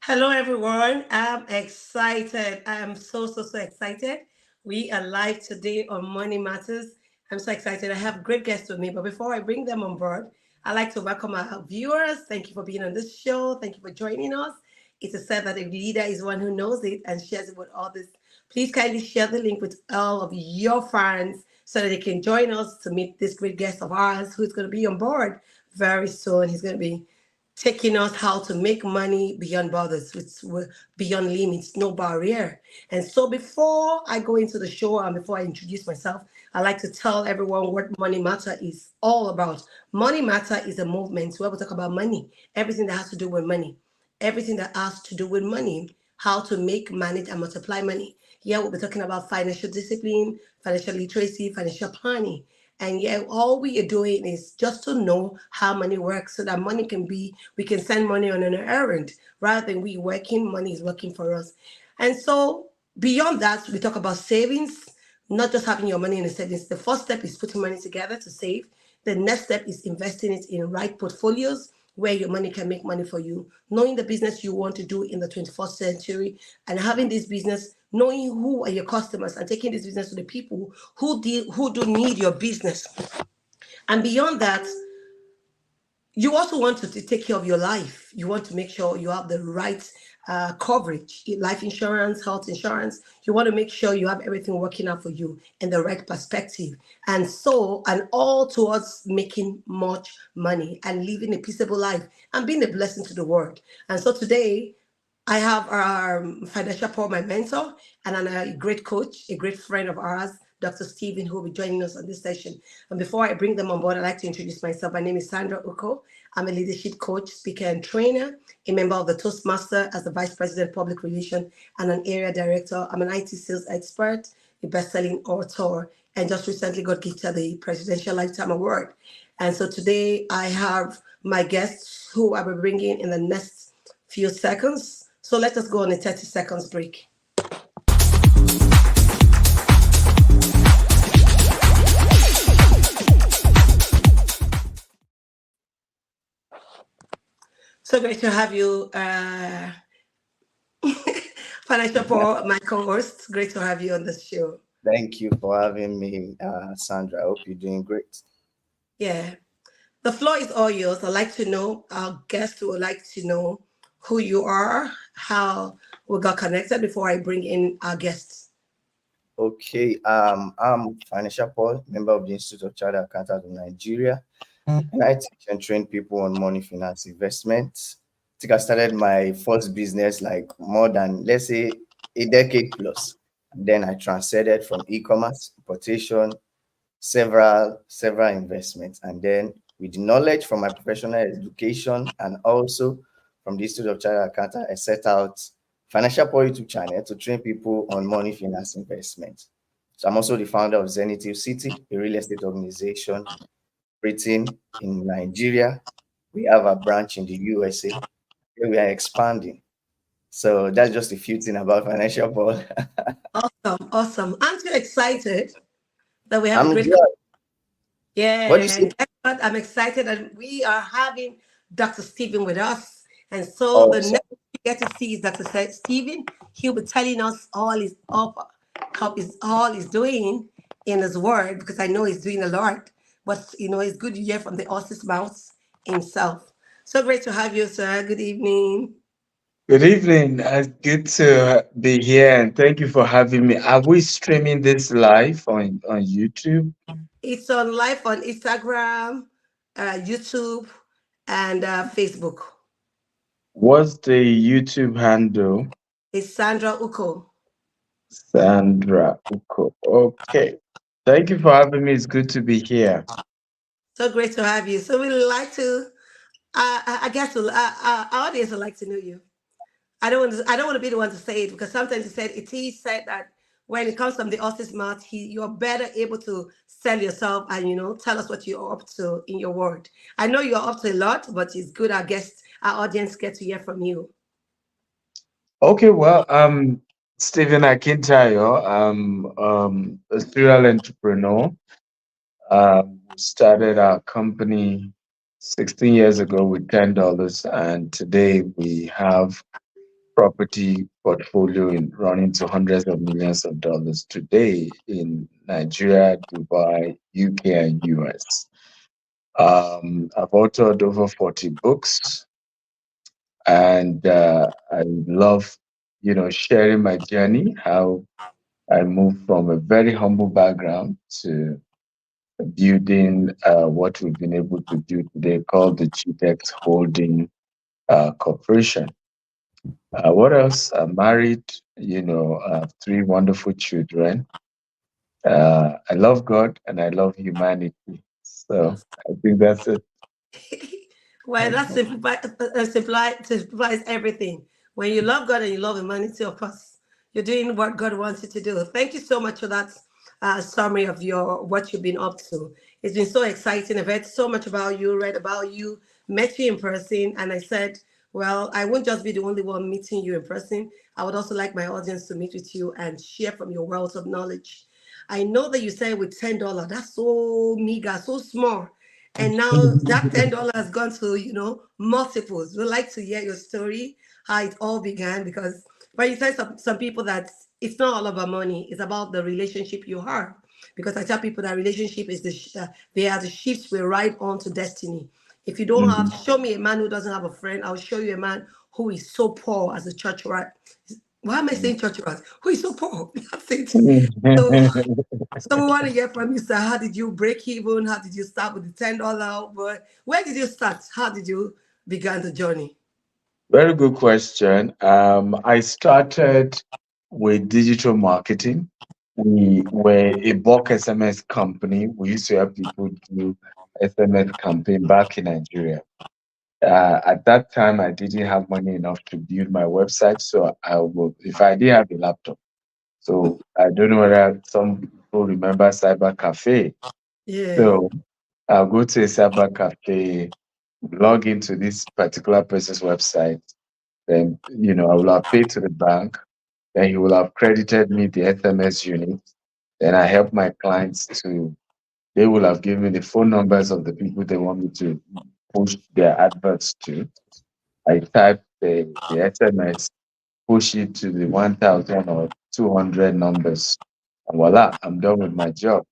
Hello, everyone. I'm excited. I'm so excited. We are live today on Money Matters. I'm so excited. I have great guests with me, but before I bring them on board, I'd like to welcome our viewers. Thank you for being on this show. Thank you for joining us. It is said that a leader is one who knows it and shares it with others. Please kindly share the link with all of your friends so that they can join us to meet this great guest of ours who's going to be on board very soon. He's going to be taking us how to make money beyond borders, beyond limits, no barrier. And so before I go into the show and before I introduce myself, I like to tell everyone what Money Matter is all about. Money Matter is a movement where we talk about money, everything that has to do with money, everything that has to do with money, how to make, manage, and multiply money. Yeah, we'll be talking about financial discipline, financial literacy, financial planning. And yeah, all we are doing is just to know how money works so that money can be, we can send money on an errand rather than we working, money is working for us. And so beyond that, we talk about savings, not just having your money in a savings. The first step is putting money together to save. The next step is investing it in right portfolios where your money can make money for you, knowing the business you want to do in the 21st century and having this business, knowing who are your customers and taking this business to the people who do need your business. And beyond that, you also want to take care of your life. You want to make sure you have the right coverage, life insurance, health insurance. You want to make sure you have everything working out for you in the right perspective. And all towards making much money and living a peaceable life and being a blessing to the world. And so today, I have our financial Paul, my mentor, and a great coach, a great friend of ours, Dr. Stephen, who will be joining us on this session. And before I bring them on board, I'd like to introduce myself. My name is Sandra Uko. I'm a leadership coach, speaker, and trainer, a member of the Toastmaster as the Vice President, Public Relations, and an area director. I'm an IT sales expert, a best-selling author, and just recently got gifted the Presidential Lifetime Award. And so today I have my guests who I will bring in the next few seconds. So let us go on a 30 seconds break. So great to have you, Financial Paul, my co-host. Great to have you on this show. Thank you for having me, Sandra. I hope you're doing great. Yeah. The floor is all yours. I'd like to know, our guests would like to know who you are, how we got connected before I bring in our guests. Okay, I'm Financial Paul, member of the Institute of Chartered Accountants of Nigeria, and I teach and train people on money, finance, investment. I think I started my first business like more than, let's say, a decade plus. And then I transcended from e-commerce, importation, several investments, and then with the knowledge from my professional education and also from the Institute of Chartered Accountant, I set out Financial Power YouTube channel to train people on money, finance, investment. So I'm also the founder of Zenith City, a real estate organization operating in Nigeria. We have a branch in the USA where we are expanding. So that's just a few things about Financial Power. Awesome, awesome. Aren't you excited that we have a I'm great. glad. What do you Yeah, say? and guess what? I'm excited that we are having Dr. Stephen with us. And so the Awesome. next we get to see is Dr. Stephen. He'll be telling us how is all he's doing in his word, because I know he's doing a lot. But it's good to hear from the horse's mouth himself. So great to have you, sir. Good evening. Good evening. Good to be here, and thank you for having me. Are we streaming this live on YouTube? It's on live on Instagram, YouTube, and Facebook. What's the YouTube handle? It's Sandra Uko. Sandra Uko. Okay. Thank you for having me. It's good to be here. So great to have you. So we like to, I guess, our audience would like to know you. I don't want to be the one to say it because sometimes it is said that when it comes from the horse's mouth, you're better able to sell yourself and tell us what you're up to in your word. I know you're up to a lot, but it's good our audience get to hear from you. Okay, well, Stephen Akintayo. I'm a serial entrepreneur. We started our company 16 years ago with $10, and today we have property portfolio in running to hundreds of millions of dollars today in Nigeria, Dubai, UK, and US. I've authored over 40 books, and I love, sharing my journey, how I moved from a very humble background to building what we've been able to do today called the GTEX Holding Corporation. What else? I'm married, I have three wonderful children. I love God and I love humanity. So I think that's it. Well, that simplifies everything. When you love God and you love humanity, of course, you're doing what God wants you to do. Thank you so much for that summary of your what you've been up to. It's been so exciting. I've heard so much about you, read about you, met you in person, and I said, well, I won't just be the only one meeting you in person. I would also like my audience to meet with you and share from your wealth of knowledge. I know that you said with $10, that's so meager, so small. And now that $10 has gone to, multiples. We'd like to hear your story, how it all began, because when you tell some people that it's not all about money, it's about the relationship you have. Because I tell people that relationship is they are the ships we ride on to destiny. If you don't have, Mhm. show me a man who doesn't have a friend, I'll show you a man who is so poor as a church rat. Why am I saying church rat? Who is so poor? That's it. So so we want to hear from you, sir. How did you break even? How did you start with the $10? But where did you start? How did you begin the journey? Very good question. I started with digital marketing. We were a bulk SMS company. We used to help people do SMS campaign back in Nigeria. At that time, I didn't have money enough to build my website, so I would, if I didn't have a laptop. So I don't know whether some people remember Cyber Cafe. Yeah, So I'll go to a Cyber Cafe, log into this particular person's website, then I will have paid to the bank, then he will have credited me the SMS unit. Then I help my clients to they will have given me the phone numbers of the people they want me to push their adverts to. I type the SMS, push it to the 1,000 or 200 numbers, and voila, I'm done with my job.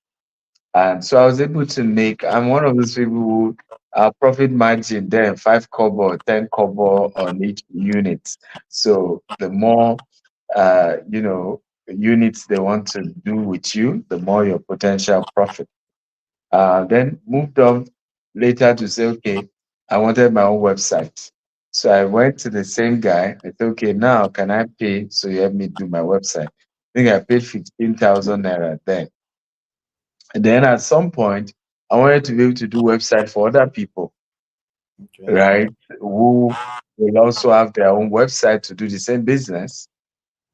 And so I was able to make, I'm one of those people who profit margin then 5 kobo, 10 kobo on each unit. So the more, units they want to do with you, the more your potential profit. Then moved on later to say, okay, I wanted my own website. So I went to the same guy. I said, okay, now can I pay so you help me do my website? I think I paid 15,000 naira then. And then at some point, I wanted to be able to do website for other people, Okay. right? Who will also have their own website to do the same business.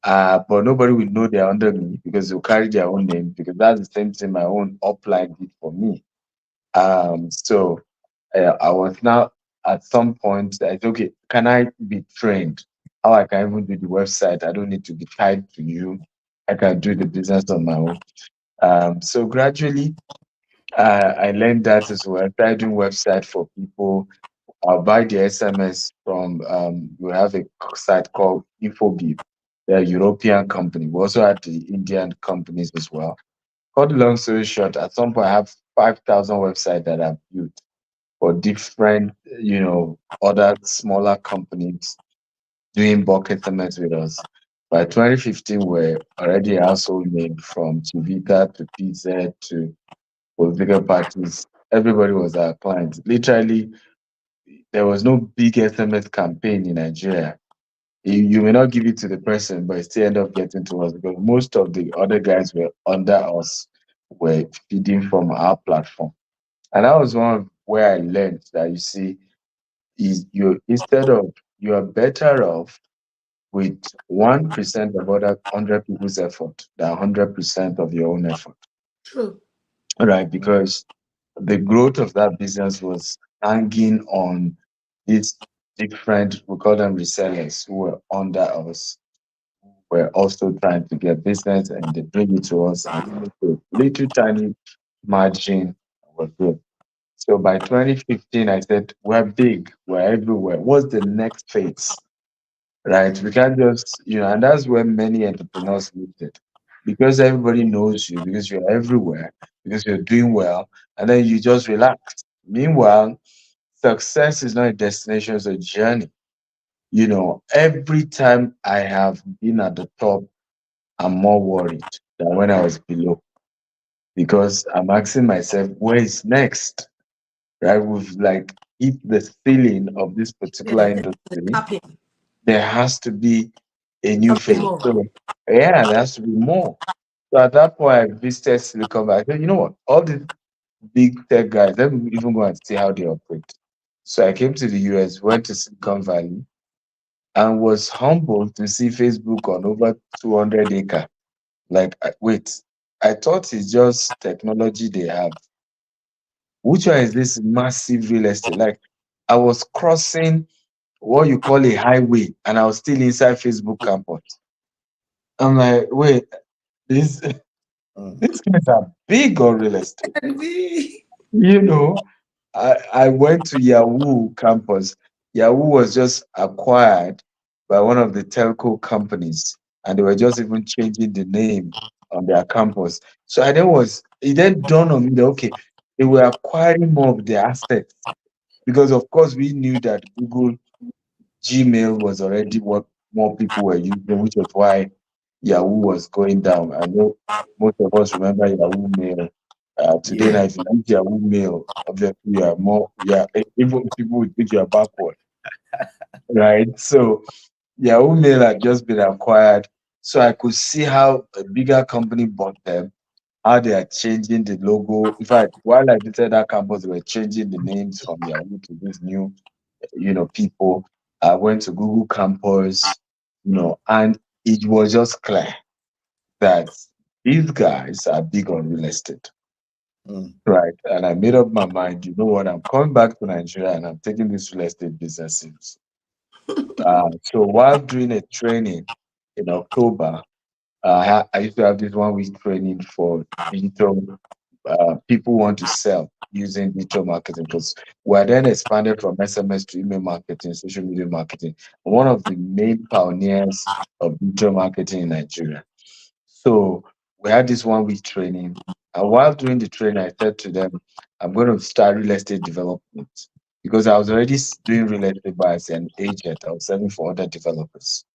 But nobody will know they're under me because they'll carry their own name because that's the same thing my own upline did for me. So I was now at some point I said, okay, can I be trained? How I can even do the website? I don't need to be tied to you. I can do the business on my own. So gradually, I learned that as well. I started doing website for people. I'll buy the SMS from we have a site called Infobip. They're a European company. We also had the Indian companies as well. Cut the long story short, at some point I have 5,000 websites that I've built for different, other smaller companies doing bulk SMS with us. By 2015, we're already a household name from Chivita to PZ to political parties. Everybody was our client. Literally, there was no big SMS campaign in Nigeria. You may not give it to the person, but it still end up getting to us because most of the other guys were under us, were feeding from our platform. And that was one of where I learned that you see, is you instead of you are better off with 1% of other 100 people's effort than 100% of your own effort. true. Right? Because the growth of that business was hanging on these different, we call them resellers, who were under us, were also trying to get business and they bring it to us and we make a little tiny margin. We're good. So by 2015, I said, we're big, we're everywhere. What's the next phase? right? We can't just, and that's where many entrepreneurs lose it. Because everybody knows you, because you're everywhere, because you're doing well, and then you just relax. Meanwhile, success is not a destination, it's a journey. Every time I have been at the top, I'm more worried than when I was below because I'm asking myself, where is next? Right? We've like hit the ceiling of this Yeah, particular the industry. tapping, There has to be a new something phase. more. So, yeah, there has to be more. So at that point, I visited Silicon Valley. I said, you know what? All the big tech guys, let me even go and see how they operate. So I came to the US, went to Silicon Valley, and was humbled to see Facebook on over 200 acre. Like, wait, I thought it's just technology they have. Which one is this massive real estate? Like, I was crossing what you call a highway, and I was still inside Facebook campus. I'm like, wait, this Mm. these guys are big on real estate. And we, You know, I went to Yahoo campus. Yahoo was just acquired by one of the telco companies, and they were just even changing the name on their campus. So it then dawned on me that okay, they were acquiring more of their assets because of course we knew that Google Gmail was already what more people were using, which was why Yahoo was going down. I know most of us remember Yahoo Mail. Today, yeah, now, if you use Yahoo Mail, obviously you are more, yeah, even people would think you are backward, right? So Yahoo Mail had just been acquired. So I could see how a bigger company bought them, how they are changing the logo. In fact, while I visited that campus, they were changing the names from Yahoo to this new, people. I went to Google campus, and it was just clear that these guys are big on real estate, Mm. right? And I made up my mind, you know what, I'm coming back to Nigeria and I'm taking this real estate business serious. So while doing a training in October, I used to have this 1 week training for digital people want to sell using digital marketing because we're then expanded from SMS to email marketing, social media marketing. One of the main pioneers of digital marketing in Nigeria. So we had this 1 week training. And while doing the training, I said to them, I'm going to start real estate development because I was already doing real estate by as an agent. I was selling for other developers.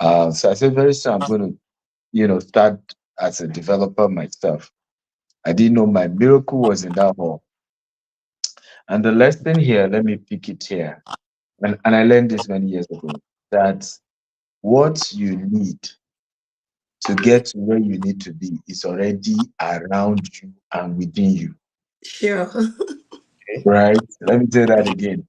So I said, very soon I'm going to, start as a developer myself. I didn't know my miracle was in that hall. And the lesson here, let me pick it here. And I learned this many years ago that what you need to get to where you need to be is already around you and within you, sure. Okay. right? Let me say that again.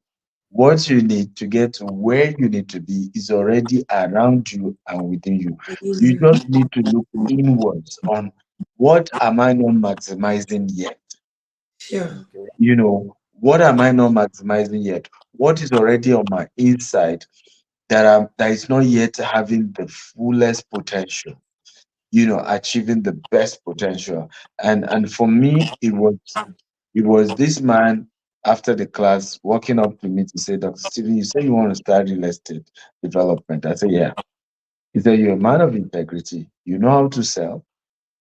What you need to get to where you need to be is already around you and within you. Within You you, just need to look inwards on what am I not maximizing yet? sure. Okay. What am I not maximizing yet? What is already on my inside that is not yet having the fullest potential? Achieving the best potential. And for me, it was this man after the class walking up to me to say, Dr. Stephen, you say you want to start real estate development. I said, yeah. He said, you're a man of integrity. You know how to sell.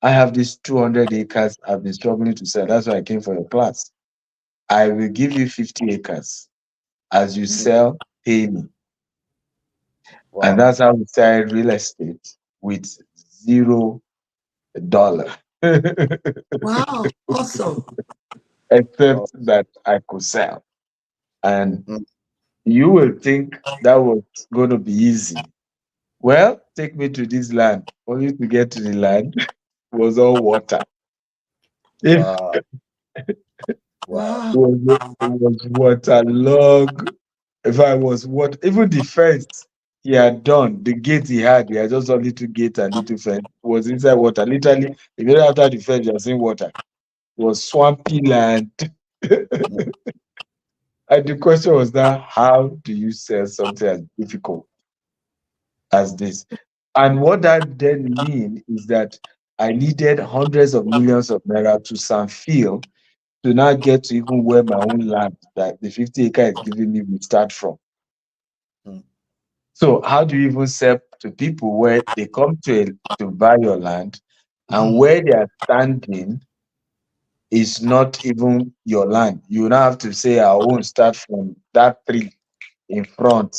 I have these 200 acres I've been struggling to sell. That's why I came for your class. I will give you 50 acres. As you Mm. sell, pay me. And Wow. that's how we started real estate with $0. Wow, awesome. Wow. Except that I could sell. And Mm. you will think that was going to be easy. Well, take me to this land. Only to get to the land was all water. If Wow. Wow. Wow, it was waterlogged, if I was what even the fence he had done, the gate he had just a little gate and little fence was inside water. Literally, immediately after the fence, you are seeing water. It was swampy land. Mm. And the question was now, how do you sell something as difficult as this? And what that then mean is that I needed hundreds of millions of naira to some field to now get to even where my own land that the 50 acre is giving me will start from. Mm. So how do you even sell to people where they come to buy your land, and where they are standing is not even your land? You now have to say, I won't start from that tree in front.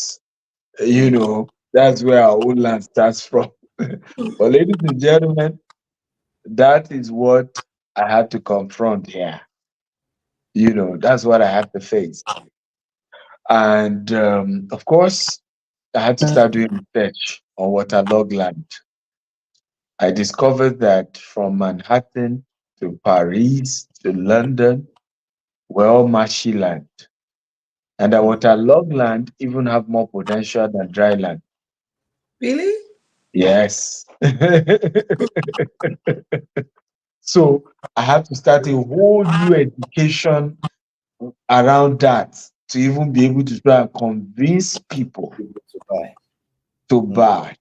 That's where our own land starts from. But ladies and gentlemen, that is what I had to confront here. That's what I had to face. And of course, I had to start doing research on waterlogged land. I discovered that from Manhattan to Paris to London were all marshy land. And that waterlogged land even have more potential than dry land. Really? Yes. So I had to start a whole new education around that to even be able to try and convince people People to buy. to Mm. buy.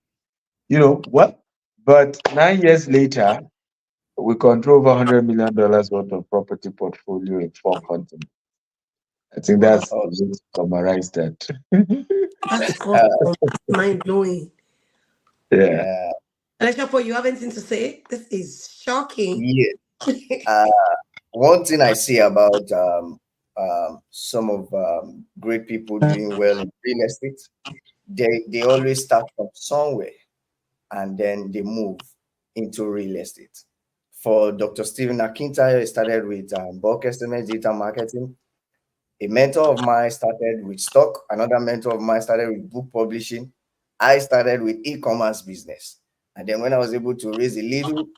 What? But 9 years later, we control over $100 million worth of property portfolio in 4 continents. I think Wow, that's the Also, way to summarize that. that's uh, awesome. Mind blowing. Yeah. yeah, And Chapo, you have anything to say? This is shocking. yeah. Uh, One thing I see about some of great people doing well in real estate, they always start from somewhere and then they move into real estate. For Dr. Stephen Akintayo, he started with bulk estimate data marketing. A mentor of mine started with stock. Another mentor of mine started with book publishing. I started with e-commerce business. And then when I was able to raise a little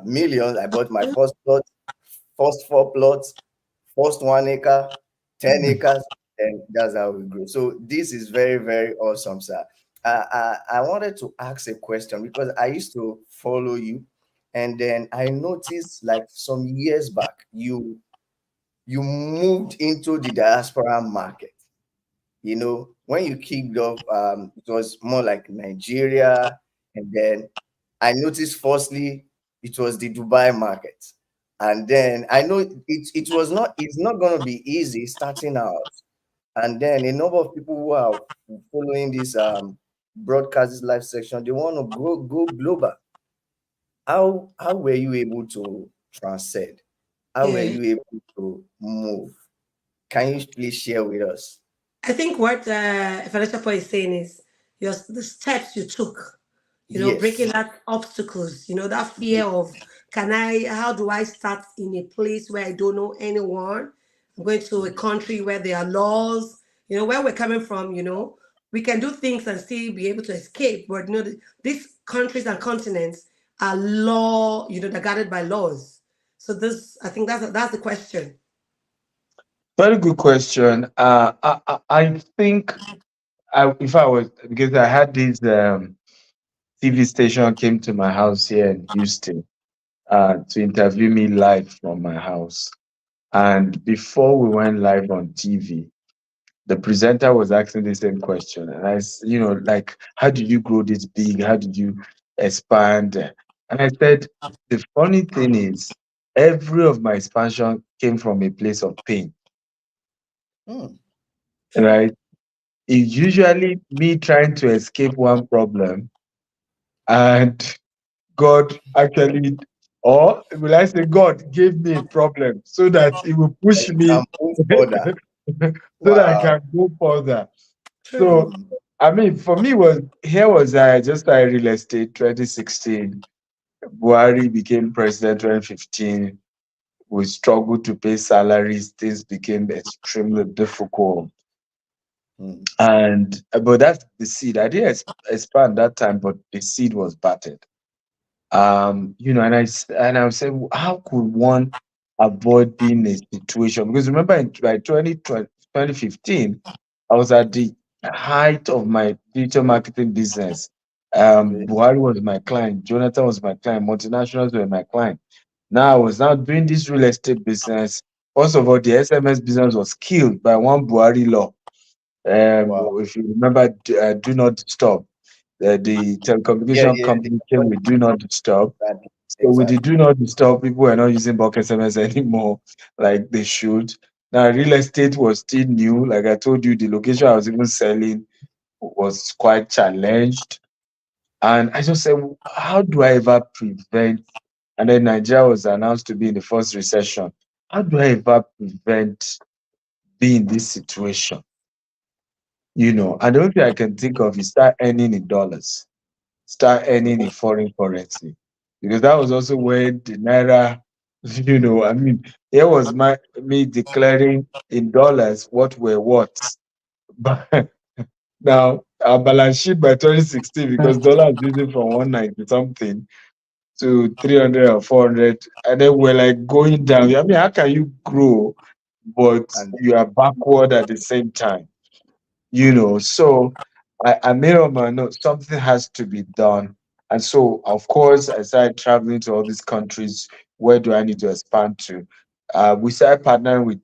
millions, I bought my first plot, first 4 plots, first 1 acre, 10 acres, and that's how we grew. So this is very, very awesome, sir. I wanted to ask a question because I used to follow you, and then I noticed like some years back, you moved into the diaspora market. When you kicked off, it was more like Nigeria, and then I noticed firstly it was the Dubai market, and then I know it's not going to be easy starting out, and then a number of people who are following this broadcast this live section, they want to go global. How were you able to transcend? How were Yeah. you able to move? Can you please share with us? I think what Financial Point is saying is the steps you took, breaking Yes. that obstacles, that fear of how do I start in a place where I don't know anyone? I'm going to a country where there are laws, where we're coming from, we can do things and still be able to escape. But these countries and continents are law, they're guarded by laws. So I think that's the question. Very good question. I think if I was, because I had this TV station came to my house here in Houston to interview me live from my house. And before we went live on TV, the presenter was asking the same question. And like, how did you grow this big? How did you expand? And I said, the funny thing is, every of my expansion came from a place of pain, Hmm. True. right? It's usually me trying to escape one problem, and God actually, or will I say, God gave me a problem so that it will push You me can move further. so that I Wow. can go further. So, True. Mm. I mean, for me, was I just started real estate 2016. Buhari became president 2015. We struggled to pay salaries. Things became extremely difficult. Mm. And but that's the seed. I didn't expand that time, but the seed was battered. And I was saying, how could one avoid being in a situation? Because remember, by 2015, I was at the height of my digital marketing business. Okay. Buhari was my client, Jonathan was my client, multinationals were my client. Now I was now doing this real estate business. First of all, the SMS business was killed by one Buhari law. Wow. If you remember, do not disturb. The Yeah, telecommunication yeah. company came with do not disturb. Exactly. So with the Exactly. do not disturb, people were not using bulk SMS anymore like they should. Now real estate was still new. Like I told you, the location I was even selling, was quite challenged. And I just said, how do I ever prevent? And then Nigeria was announced to be in the first recession. How do I ever prevent being in this situation? And the only thing I can think of is start earning in dollars, start earning in foreign currency. Because that was also when the Naira, I mean, here was me declaring in dollars what were what. But now our balance sheet by 2016, because dollar is losing from 190 something to 300 or 400, and then we're like going down. I mean, how can you grow, but And you are backward at the same time? So I made up my note, something has to be done. And so, of course, I started traveling to all these countries. Where do I need to expand to? We started partnering with,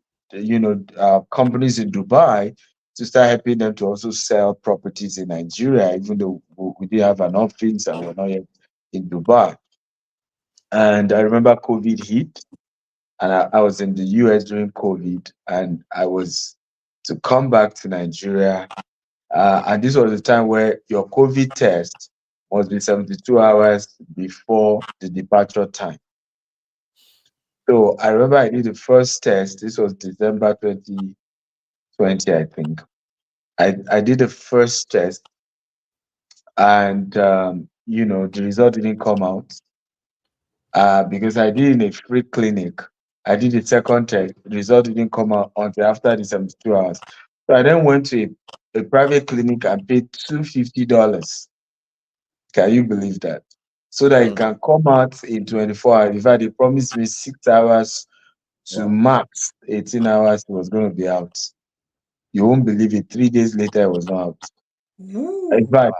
companies in Dubai to start helping them to also sell properties in Nigeria, even though we did have an office and we're not yet in Dubai. And I remember COVID hit, and I was in the US during COVID, and I was to come back to Nigeria. And this was the time where your COVID test must be 72 hours before the departure time. So I remember I did the first test. This was December 2020, I think. I did the first test, and the result didn't come out because I did in a free clinic. I did the second test. The result didn't come out until after the 72 hours. So I then went to a private clinic and paid $250. Can you believe that? So that it mm, can come out in 24 hours. In fact, they promised me 6 hours to wow. max 18 hours, it was going to be out. You won't believe it. 3 days later, it was not out. In Ooh. fact,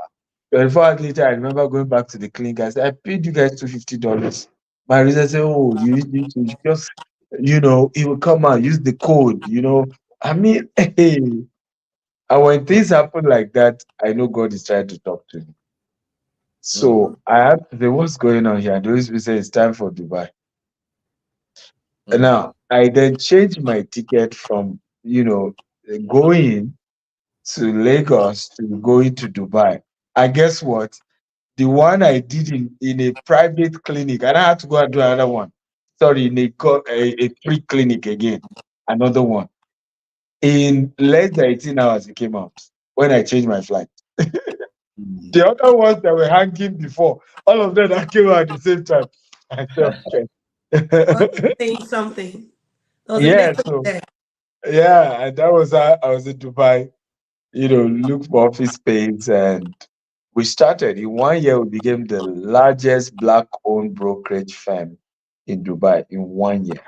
24 hours later, I remember going back to the clinic. I said, I paid you guys $250. My reason said, oh, you need to just, it will come out, use the code. I mean, hey. And when things happen like that, I know God is trying to talk to me. Mm, So I have to say, what's going on here? And the Holy Spirit said, it's time for Dubai. And mm, now, I then changed my ticket from, going to Lagos to going to Dubai. And guess what? The one I did in a private clinic, and I had to go and do another one. Sorry, in a free clinic again, another one. In less than 18 hours, it came out when I changed my flight. mm. The other ones that were hanging before, all of them that came out at the same time. I said, Was okay. saying something. There was a Yeah, message so there. yeah, and that was how I was in Dubai, look for office space, and we started. In 1 year, we became the largest black-owned brokerage firm in Dubai in 1 year.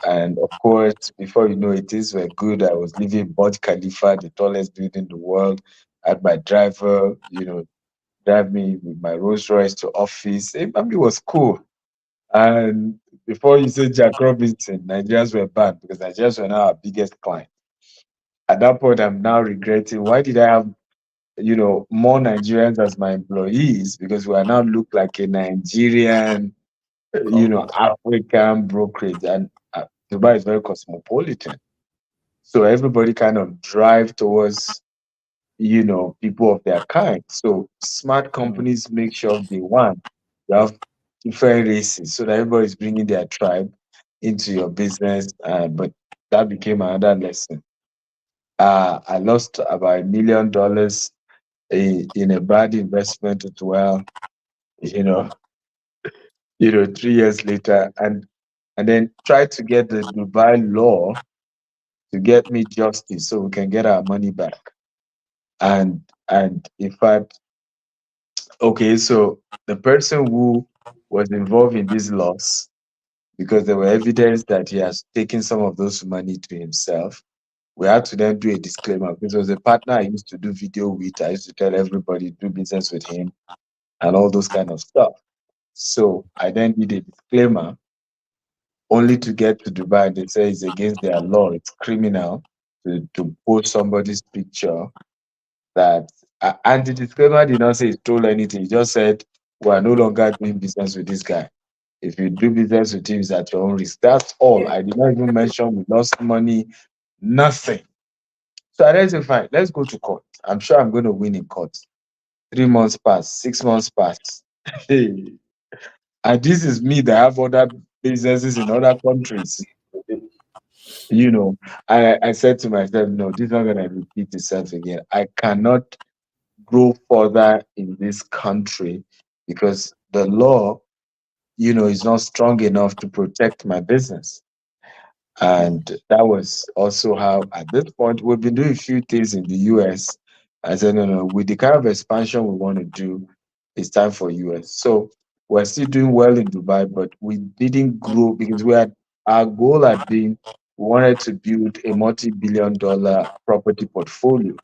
And of course, before you know it, things were good. I was living in Burj Khalifa, the tallest building in the world. I had my driver, drive me with my Rolls Royce to office. I mean, it was cool. And before you say Jack Robinson, Nigerians were banned because Nigerians were now our biggest client. At that point, I'm now regretting why did I have, more Nigerians as my employees, because we are now look like a Nigerian, Company. African brokerage. And Dubai is very cosmopolitan. So everybody kind of drive towards, people of their kind. So smart Mm, companies make sure they want you have different races so that everybody's bringing their tribe into your business. But that became another lesson. I lost about $1 million in a bad investment as well. You know, 3 years later, and then tried to get the Dubai law to get me justice so we can get our money back. And in fact, okay, so the person who was involved in this loss, because there were evidence that he has taken some of those money to himself, we had to then do a disclaimer because it was a partner I used to do video with. I used to tell everybody do business with him and all those kind of stuff. So I then did a disclaimer only to get to Dubai. They say it's against their law, it's criminal to post somebody's picture that and the disclaimer did not say he stole anything. He just said we are no longer doing business with this guy. If you do business with him, it's at your own risk. That's all. Yeah. I did not even mention we lost money, nothing. So I said, fine, let's go to court. I'm sure I'm going to win in court. 3 months pass, 6 months pass. Hey. And this is me that have other businesses in other countries. You know, I said to myself, no, this is not going to repeat itself again. I cannot grow further in this country because the law, is not strong enough to protect my business. And that was also how, at this point, we've been doing a few things in the US. I said, no, no, with the kind of expansion we want to do, it's time for US. So we're still doing well in Dubai, but we didn't grow because our goal had been we wanted to build a multi-billion-dollar property portfolio,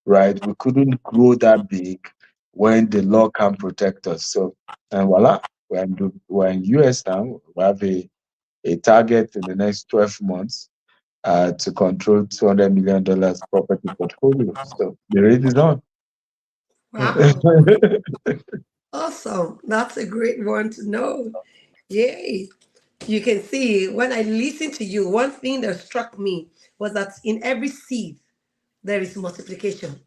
right? We couldn't grow that big when the law can't protect us. So, and voila, we're in US now. We have a target in the next 12 months to control $200 million property portfolio. So the race is on. Wow. Awesome. That's a great one to know. Yay. You can see when I listened to you, one thing that struck me was that in every seed, there is multiplication,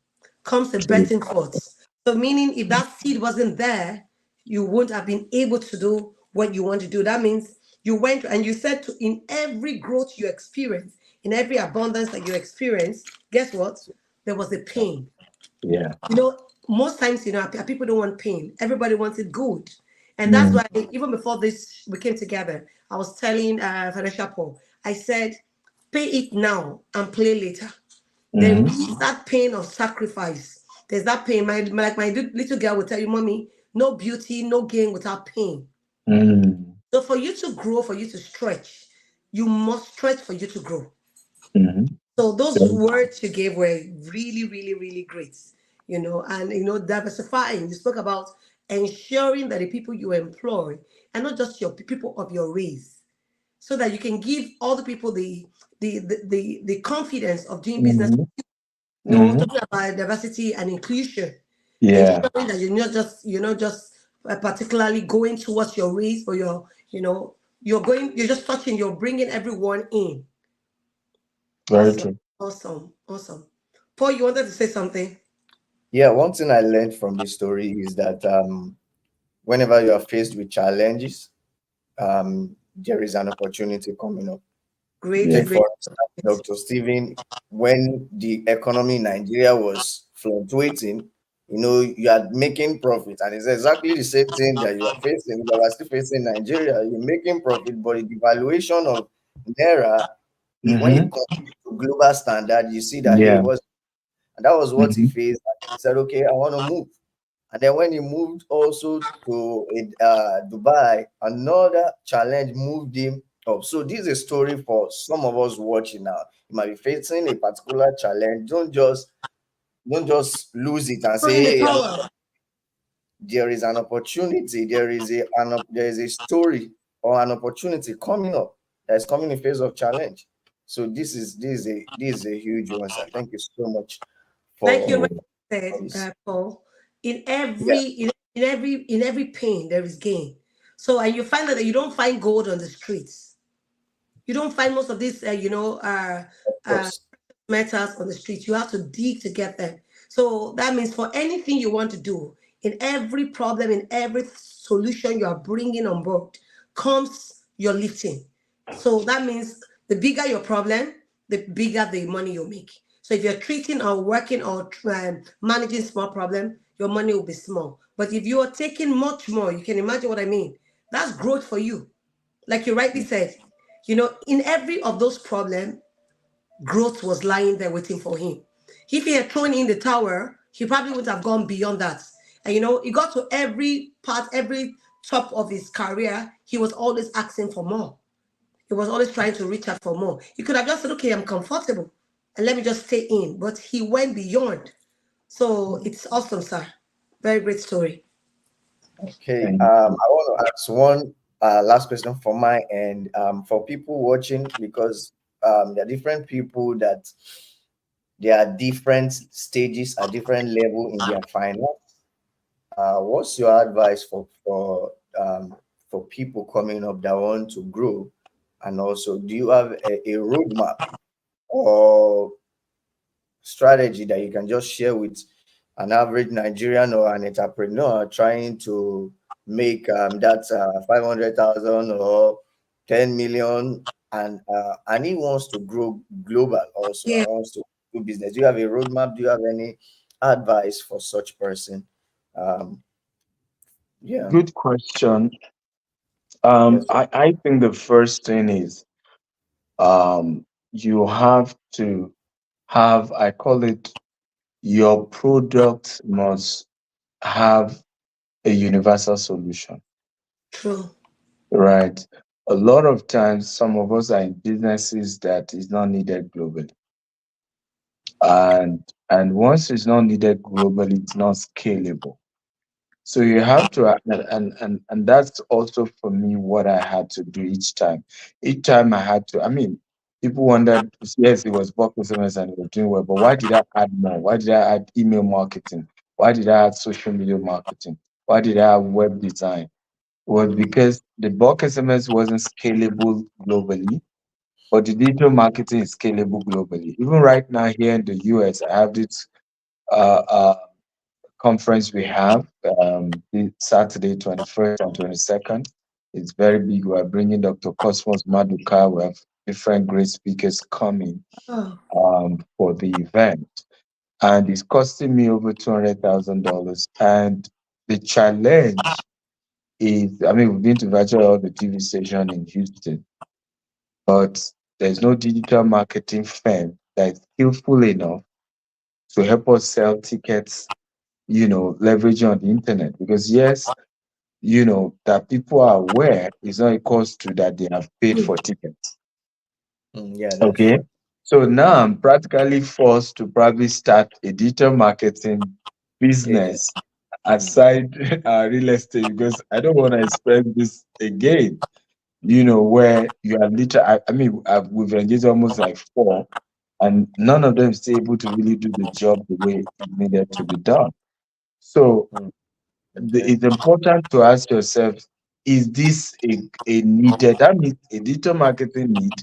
comes a True. betting forth. So, meaning if that seed wasn't there, you wouldn't have been able to do what you want to do. That means you went and you said to in every growth you experience, in every abundance that you experience, guess what? There was a pain. Yeah. You know, most times, people don't want pain. Everybody wants it good. And that's Mm-hmm. why, even before this, we came together, I was telling Financial Paul, I said, pay it now and play later. There Mm-hmm. is that pain of sacrifice. There's that pain. Like my little girl will tell you, Mommy, no beauty, no gain without pain. Mm-hmm. So for you to grow, for you to stretch, you must stretch for you to grow. Mm-hmm. So those So, words you gave were really, really, really great. And diversifying. You spoke about ensuring that the people you employ are not just your people of your race, so that you can give all the people the confidence of doing business. mm-hmm. Mm-hmm. Talking about diversity and inclusion, Yeah, ensuring that you're not just particularly going towards your race, but you're just touching, you're bringing everyone in. very Awesome, true. awesome, awesome. Paul, you wanted to say something? Yeah, one thing I learned from this story is that whenever you are faced with challenges, there is an opportunity coming up. Great, Yeah. Take great. for instance, Dr. Stephen, when the economy in Nigeria was fluctuating, you are making profit, and it's exactly the same thing that you are facing. You are still facing Nigeria. You're making profit, but the devaluation of naira, when you Mm-hmm. compare to global standard, you see that hey, Yeah. was and that was what he Mm-hmm. faced. And he said, okay, I want to move. And then when he moved also to Dubai, another challenge moved him up. So this is a story for some of us watching now. You might be facing a particular challenge. Don't just lose it and Throw say, in the hey, towel. there is an opportunity, there is a story or an opportunity coming up that's coming in face of challenge. So this is a huge one, sir. Thank you so much Like you for Yeah. rightly said, this. Paul, in Yeah, every pain there is gain. So, and you find that you don't find gold on the streets. You don't find most of these, of course. metals on the street. You have to dig to get them. So that means for anything you want to do, in every problem, in every solution you are bringing on board, comes your lifting. So that means the bigger your problem, the bigger the money you make. So if you're treating or working or managing small problem, your money will be small. But if you are taking much more, you can imagine what I mean. That's growth for you. Like you rightly said, in every of those problems, growth was lying there waiting for him. If he had thrown in the tower, he probably would have gone beyond that. And he got to every part, every top of his career, he was always asking for more. He was always trying to reach out for more. He could have just said, okay, I'm comfortable and let me just stay in. But he went beyond. So it's awesome, sir. Very great story. Okay, Thank you. I want to ask one last question for my end, for people watching, because there are different people that there are different stages at different level in their finance. What's your advice for people coming up that want to grow, and also do you have a roadmap or strategy that you can just share with an average Nigerian or an entrepreneur trying to make that 500,000 or 10 million, and he wants to grow global also, Yeah, and wants to do business? Do you have a roadmap? Do you have any advice for such person? Um, yeah, Good question. yes, I think the first thing is you have to have, I call it, your product must have a universal solution, true. right? A lot of times, some of us are in businesses that is not needed globally, and once it's not needed globally, it's not scalable. So you have to, and that's also for me what I had to do each time. Each time I had to, I mean, people wondered, yes, it was bulk SMS and it was doing well, but why did I add more? Why did I add email marketing? Why did I add social media marketing? Why did I add web design? It was because the bulk SMS wasn't scalable globally, but the digital marketing is scalable globally. Even right now here in the US, I have this uh, uh, conference we have this Saturday, 21st and 22nd. It's very big. We're bringing Dr. Cosmos Maduka. We have different great speakers coming Oh, for the event. And it's costing me over $200,000. And the challenge is, I mean, we've been to virtually all the TV station in Houston, but there's no digital marketing firm that is skillful enough to help us sell tickets, leveraging on the internet. Because yes, that people are aware is not equals to that they have paid mm, for tickets. yeah, that's Okay. true. So now I'm practically forced to probably start a digital marketing Agent. business Mm, aside real estate because I don't want to experience this again. Where you are literally, I mean, we've engaged almost like four, and none of them is able to really do the job the way it needed to be done. So mm, okay. it's important to ask yourself, is this a needed, that means a digital marketing need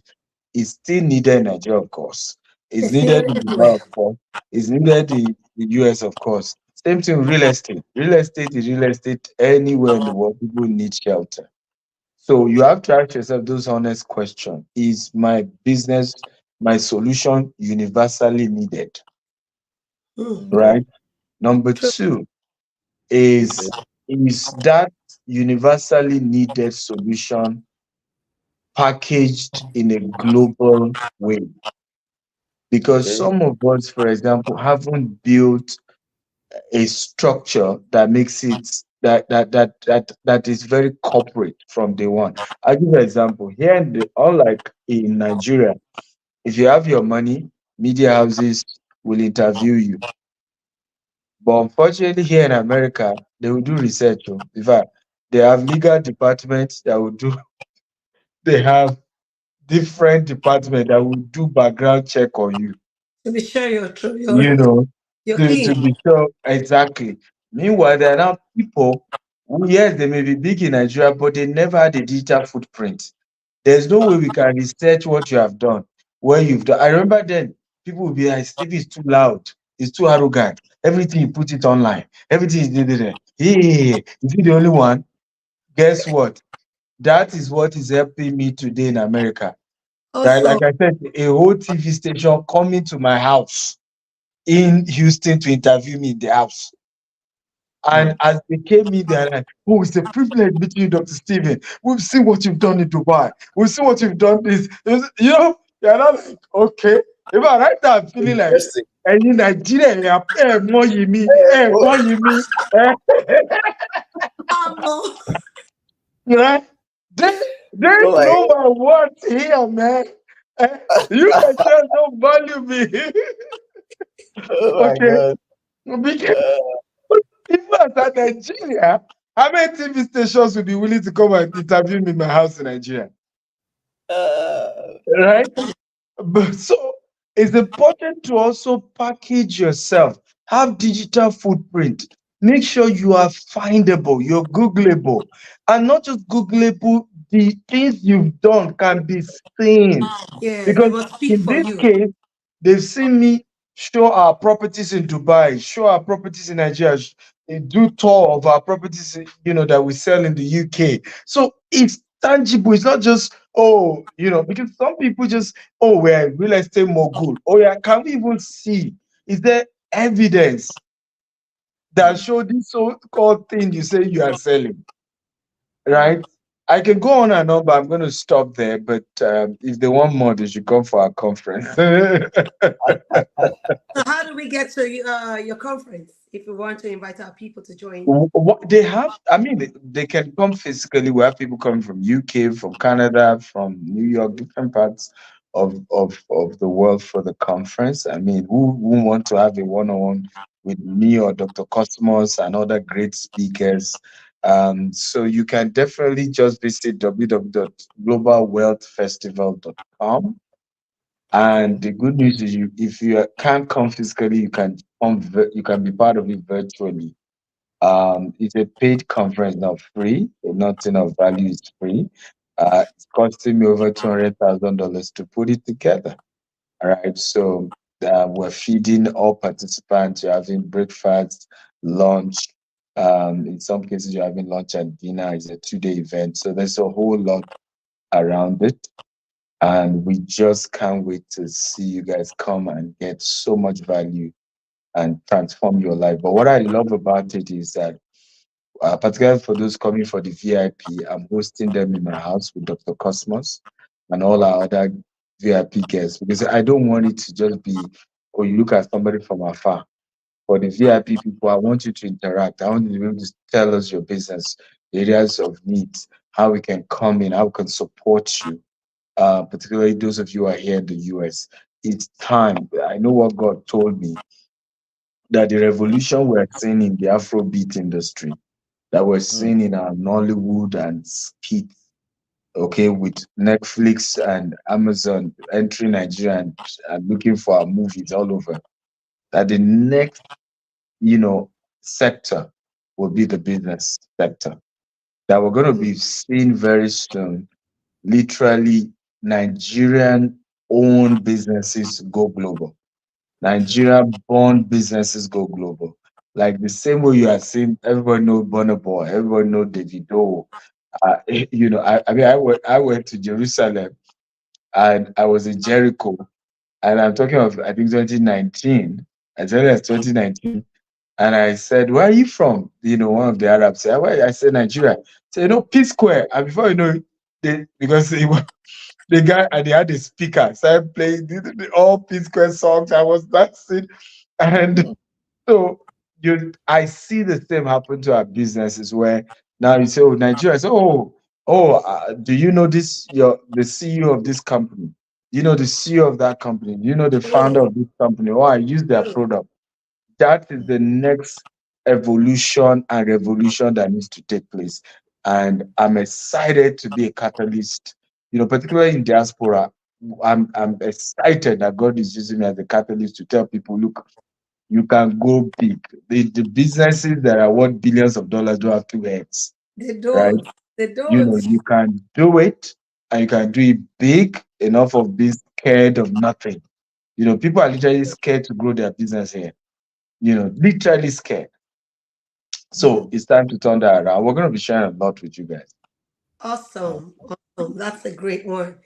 is still needed in Nigeria, of course. It's it's needed needed in Dubai, everywhere. of course. It's needed in the US, of course. Same thing with real estate. Real estate is real estate anywhere in the world. People need shelter. So you have to ask yourself those honest questions. Is my business, my solution universally needed? Mm, Okay. Right? Number true. two, Okay. is that universally needed solution packaged in a global way? Because Okay. some of us, for example, haven't built a structure that makes it that is very corporate from day one. I'll give you an example. Here in unlike in Nigeria, if you have your money, media houses will interview you. But unfortunately, here in America, they will do research. Oh. In fact, they have legal departments that will do. They have different departments that will do background check on you. To be sure you're true, You know, you're to clean. be sure exactly. Meanwhile, there are now people who, yes, they may be big in Nigeria, but they never had a digital footprint. There's no way we can research what you have done, where you've done. I remember then people would be like, Stevie is too loud, he's too arrogant. Everything you put it online, everything is there. Hey, is he the only one? Guess what? That is what is helping me today in America. Right? Also, Like I said, a whole TV station coming to my house in Houston to interview me in the house. And Mm, as they came in, they're like, oh, it's a privilege meeting you, Dr. Stephen. We've seen what you've done in Dubai. We've seen what you've done this. You're not like, okay. If I right now, I'm feeling like, interesting. and in Nigeria, more you me, more Oh, you me, eh, no. right? They, they oh my, know my worth here, man. Eh, you Nigerians don't value me. oh my Okay. God. Because Uh, even as a Nigeria, how many TV stations will be willing to come and interview me in my house in Nigeria? uh, Right? But so it's important to also package yourself, have digital footprint. Make sure you are findable, you're Googleable, and not just Googleable, the things you've done can be seen. Yeah, they Because must speak in for this you. case, they've seen me. show our properties in Dubai, show our properties in Nigeria, do tour of our properties, that we sell in the UK. So it's tangible. It's not just, oh, because some people just, oh, we're a real estate mogul. Oh, yeah, can we even see? Is there evidence that show this so-called thing you say you are selling, right? I can go on and on, but I'm going to stop there. But if they want more, they should come for our conference. So how do we get to your conference if we want to invite our people to join? What they have, I mean, they can come physically. We have people coming from UK, from Canada, from New York, different parts of the world for the conference. I mean, who want to have a one-on-one with me or Dr. Cosmos and other great speakers? So you can definitely just visit www.globalwealthfestival.com. And the good news is, if you can't come physically, you can you can be part of it virtually. It's a paid conference, not free. Nothing of value is free. It's costing me over $200,000 to put it together. All right. So we're feeding all participants. You're having breakfast, lunch. In some cases, you're having lunch and dinner. It's a 2-day event. So there's a whole lot around it. And we just can't wait to see you guys come and get so much value and transform your life. But what I love about it is that, particularly for those coming for the VIP, I'm hosting them in my house with Dr. Cosmos and all our other VIP guests, because I don't want it to just be, oh, you look at somebody from afar. For the VIP people, I want you to interact. I want you to be able to tell us your business, areas of needs, how we can come in, how we can support you, particularly those of you who are here in the US. It's time. I know what God told me, that the revolution we're seeing in the Afrobeat industry, that we're seeing in our Nollywood and skits, okay, with Netflix and Amazon entering Nigeria and looking for our movies all over, that the next, you know, sector will be the business sector. That we're going to be seeing very soon, literally, Nigerian owned businesses go global. Nigeria born businesses go global. Like the same way you are seeing, everybody know Burna Boy, everybody know Davido. I went to Jerusalem and I was in Jericho, and I'm talking of, I think, 2019, as early as 2019. And I said, "Where are you from?" One of the Arabs said, "Where?" I said, "Nigeria." Say, "No, P Square." And before you know it, because the guy, and they had a speaker, started playing all P Square songs. I was dancing. And so I see the same happen to our businesses, where now you say, "Oh, Nigeria." I say, do you know the CEO of this company? You know the CEO of that company? You know the founder of this company? Oh, I use their product. That is the next evolution and revolution that needs to take place. And I'm excited to be a catalyst, particularly in diaspora. I'm excited that God is using me as a catalyst to tell people, look, you can go big. The businesses that are worth billions of dollars don't have two heads, They right? don't. They don't. You can do it, and you can do it big enough of being scared of nothing. People are literally scared to grow their business here, literally scared. So it's time to turn that around. We're going to be sharing a lot with you guys. Awesome. Awesome. That's a great one.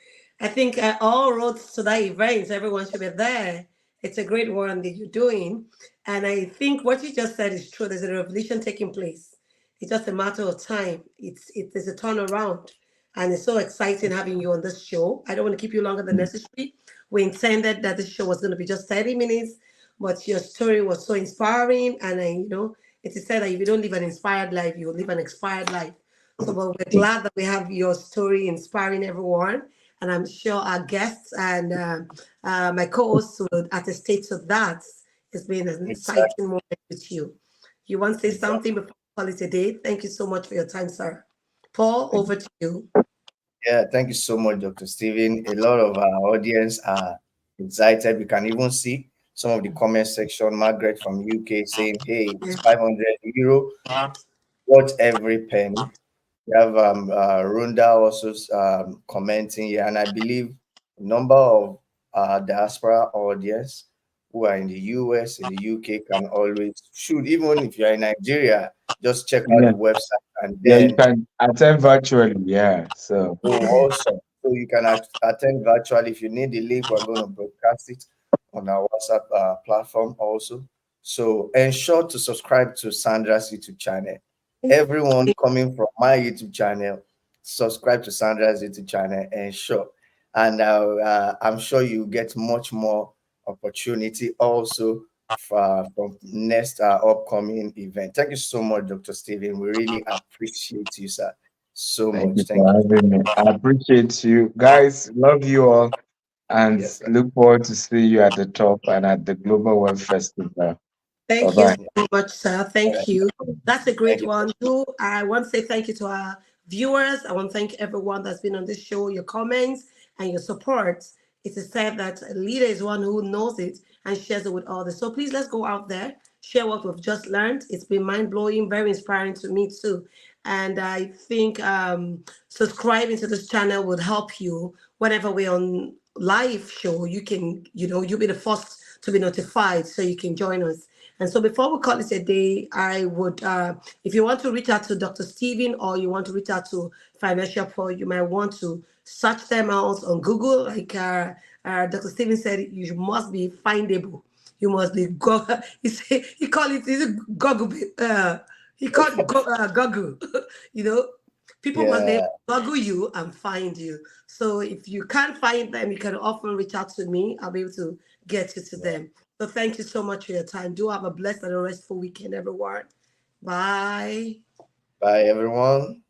I think all roads to that event, everyone should be there. It's a great one that you're doing. And I think what you just said is true. There's a revolution taking place. It's just a matter of time. There's a turnaround. And it's so exciting having you on this show. I don't want to keep you longer than necessary. We intended that this show was going to be just 30 minutes, but your story was so inspiring. And it is said that if you don't live an inspired life, you will live an expired life. So well, we're glad that we have your story inspiring everyone. And I'm sure our guests and my co-hosts will attestate to that. It's been an exciting Exactly. moment with you. You want to say something before we call it a day? Thank you so much for your time, sir. Paul, over to you. Yeah, thank you so much, Dr. Steven. A lot of our audience are excited. We can even see some of the comment section. Margaret from UK saying, "Hey, it's Yeah. 500 euro, worth every penny." We have Runda also commenting here, and I believe a number of diaspora audience who are in the US, in the UK can always shoot. Even if you're in Nigeria, just check out Yeah, the website and yeah, you then can attend virtually. Yeah, so oh, awesome. So you can attend virtually. If you need the link, we're going to broadcast it on our WhatsApp platform also. So ensure to subscribe to Sandra's YouTube channel. Everyone coming from my YouTube channel, subscribe to Sandra's YouTube channel, ensure. And I'm sure you get much more opportunity also from next upcoming event. Thank you so much, Dr. Stephen. We really appreciate you, sir, so thank you much. for Thank you. having me. I appreciate you guys. Love you all, and Yes, sir. look forward to see you at the top and at the Global Web Festival. Bye Thank you bye. Yeah. so much, sir. All right. Thank you. That's a Thank great you. one. Too. I want to say thank you to our viewers. I want to thank everyone that's been on this show, your comments and your support. It is said that a leader is one who knows it and shares it with others. So please let's go out there, share what we've just learned. It's been mind blowing, very inspiring to me too. And I think subscribing to this channel would help you whenever we're on live show. You can, you'll be the first to be notified so you can join us. And so before we call it a day, I would, if you want to reach out to Dr. Stephen or you want to reach out to Financial Pro, you might want to search them out on Google. Like Dr. Stephen said, you must be findable. You must be go. He called it. Is it Google? He called Google. you know, people must be able Yeah. to Google you and find you. So if you can't find them, you can often reach out to me. I'll be able to get you to Yeah. them. So thank you so much for your time. Do have a blessed and a restful weekend, everyone. Bye. Bye, everyone.